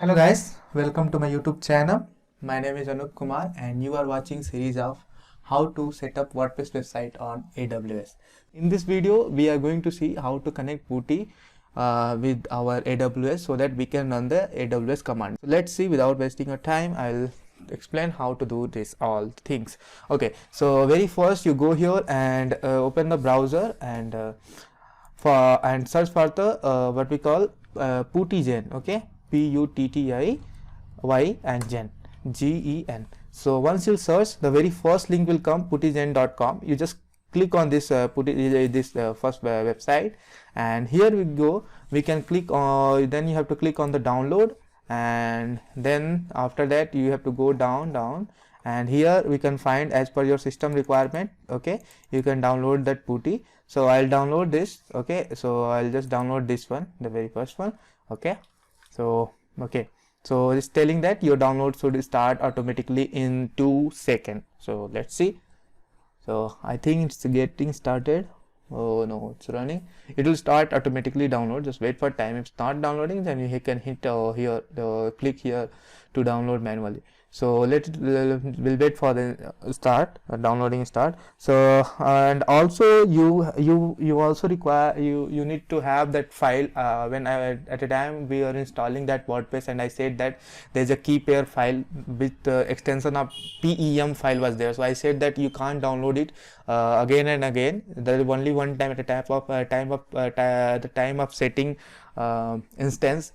Hello guys, welcome to my YouTube channel. My name is Anup Kumar and you are watching series of how to set up WordPress website on AWS. In this video, we are going to see how to connect Putty with our AWS so that we can run the AWS command. So let's see, without wasting our time, I'll explain how to do this all things. Okay, so very first you go here and open the browser and search for the what we call PuttyGen. Okay, PUTTIY and Gen, GEN. So once you search, the very first link will come, puttygen.com. You just click on this first website, and here we go. We can click on, then you have to click on the download, and then after that you have to go down, and here we can find as per your system requirement. Okay, you can download that Putty. So I'll download this. Okay, so I'll just download this one, the very first one. Okay, so so it's telling that your download should start automatically in 2 seconds. So let's see. So I think it's getting started. Oh no, it's running. It will start automatically download. Just wait for time. If it's not downloading, then you can hit here, click here to download manually. So we'll wait for the downloading start. So and also you also require, you need to have that file. At a time we are installing that WordPress, and I said that there's a key pair file with extension of PEM file was there. So I said that you can't download it again and again. There is only one time at a the time of setting instance.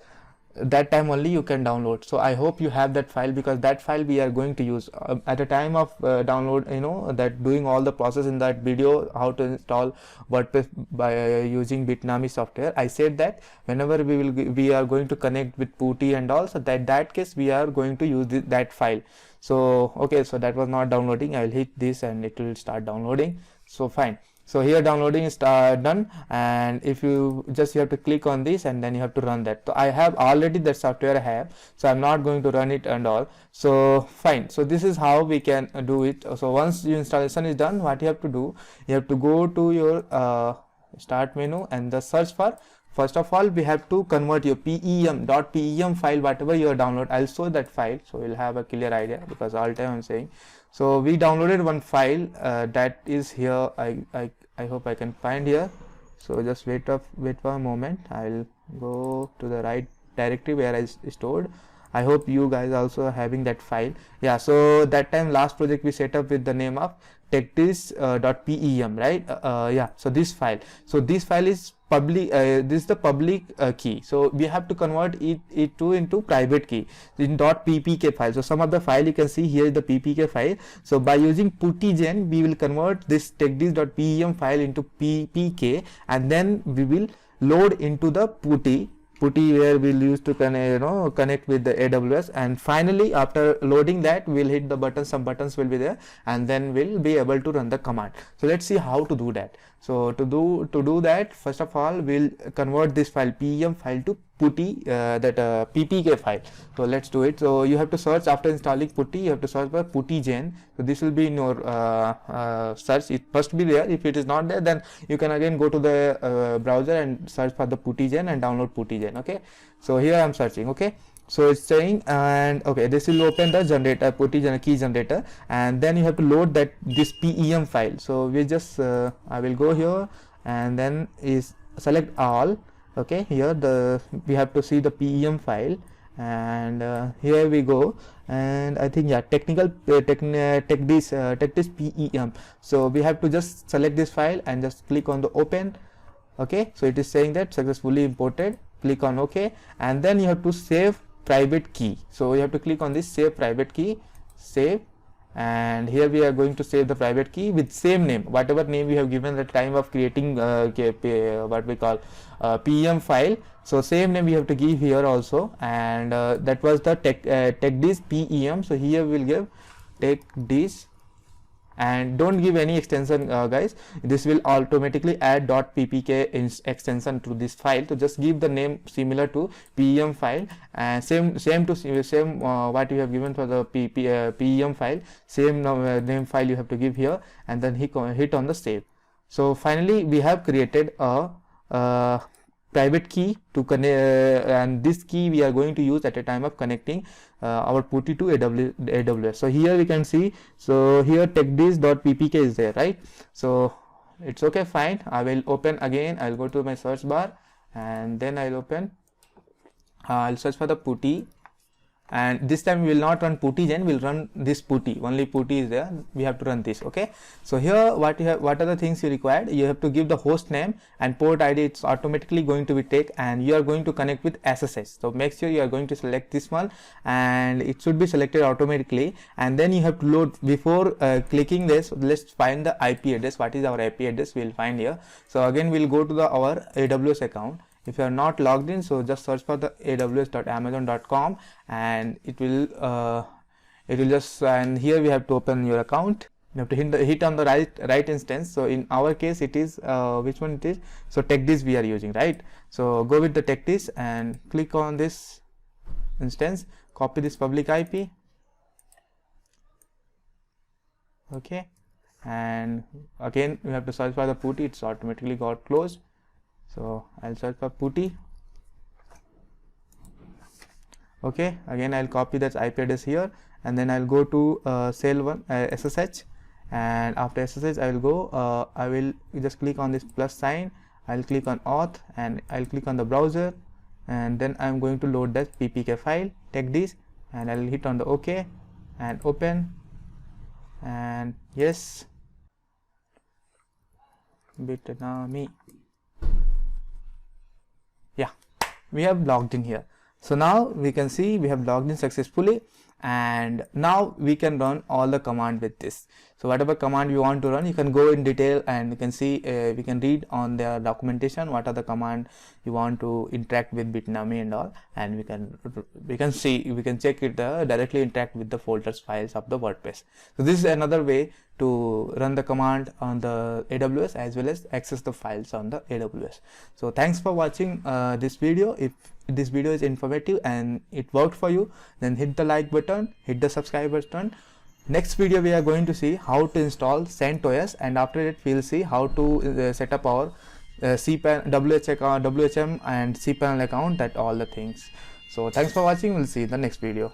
That time only you can download. So I hope you have that file, because that file we are going to use at a time of download, that doing all the process in that video, how to install WordPress by using Bitnami software. I said that whenever we are going to connect with Putty and all, so that case we are going to use that file. So okay, so that was not downloading. I will hit this and it will start downloading. So fine. So here downloading is done, and if you have to click on this, and then you have to run that. So I have already that software I have, so I'm not going to run it and all. So fine. So this is how we can do it. So once your installation is done, what you have to do, you have to go to your start menu and the search for, first of all we have to convert your .pem file, whatever you download. I'll show that file so you'll have a clear idea, because all time I'm saying. So we downloaded one file that is here. I hope I can find here. So just wait for a moment. I'll go to the right directory where I stored. I hope you guys also are having that file. Yeah, so that time last project we set up with the name of techdisk.pem, right? Yeah, so this file. So this file is public. This is the public key. So we have to convert it into private key in .ppk file. So some of the file you can see here is the ppk file. So by using PuttyGen, we will convert this techdisk.pem file into ppk, and then we will load into the Putty where we'll use to connect with the AWS, and finally after loading that we'll hit the button. Some buttons will be there, and then we'll be able to run the command. So let's see how to do that. So to do that, first of all we'll convert this file PEM file to Putty ppk file. So let's do it. So you have to search, after installing Putty, you have to search for PuttyGen. So this will be in your search. It must be there. If it is not there, then you can again go to the browser and search for the PuttyGen and download PuttyGen. Okay, so here I'm searching. Okay, so it's saying, and okay, this will open the generator, PuttyGen key generator, and then you have to load this PEM file. So we just I will go here and then is select all. Okay, here we have to see the PEM file, and here we go, and I think, yeah, techdisk PEM. So we have to just select this file and just click on the open. Okay, so it is saying that successfully imported. Click on OK, and then you have to save private key. So you have to click on this save private key, save, and here we are going to save the private key with same name, whatever name we have given at the time of creating what we call PEM file. So same name we have to give here also, and that was the techdisk PEM. So here we will give techdisk, and don't give any extension, guys. This will automatically add .ppk extension to this file. So just give the name similar to PEM file, and same what you have given for the PEM file, same name file you have to give here, and then hit on the save. So finally we have created a private key to connect, and this key we are going to use at a time of connecting our PuTTY to AWS. So here we can see, so here techdisk.ppk is there, right? So it's okay, fine. I will open again. I'll go to my search bar and then I'll open, I'll search for the PuTTY, and this time we will not run PuTTYGen, we'll run this PuTTY. Only PuTTY is there, we have to run this. Okay, so here what are the things you required? You have to give the host name and port ID. It's automatically going to be take, and you are going to connect with SSH. So make sure you are going to select this one, and it should be selected automatically. And then you have to load, before clicking this, let's find the IP address. What is our IP address? We'll find here. So again we'll go to our AWS account. If you are not logged in, so just search for the aws.amazon.com, and it will just, and here we have to open your account. You have to hit on the right instance. So in our case it is which one it is? So techdisk we are using, right? So go with the techdisk and click on this instance, copy this public IP. Okay, and again we have to search for the PuTTY. It's automatically got closed. So I'll search for PuTTY. Okay, again I'll copy that IP address here, and then I'll go to SailOne SSH, and after SSH I will go, I will just click on this plus sign. I'll click on auth, and I'll click on the browser, and then I'm going to load that ppk file techdisk, and I'll hit on the OK and open, and yes, Bitnami. Yeah, we have logged in here. So now we can see we have logged in successfully, and now we can run all the command with this. So whatever command you want to run, you can go in detail, and you can see we can read on their documentation what are the command you want to interact with Bitnami and all, and we can check it directly interact with the folders files of the WordPress. So this is another way to run the command on the AWS as well as access the files on the AWS. So thanks for watching this video. If this video is informative and it worked for you, then hit the like button, hit the subscribe button. Next video we are going to see how to install CentOS, and after that we will see how to set up our cPanel, WHM and cPanel account, that all the things. So thanks for watching. We'll see you in the next video.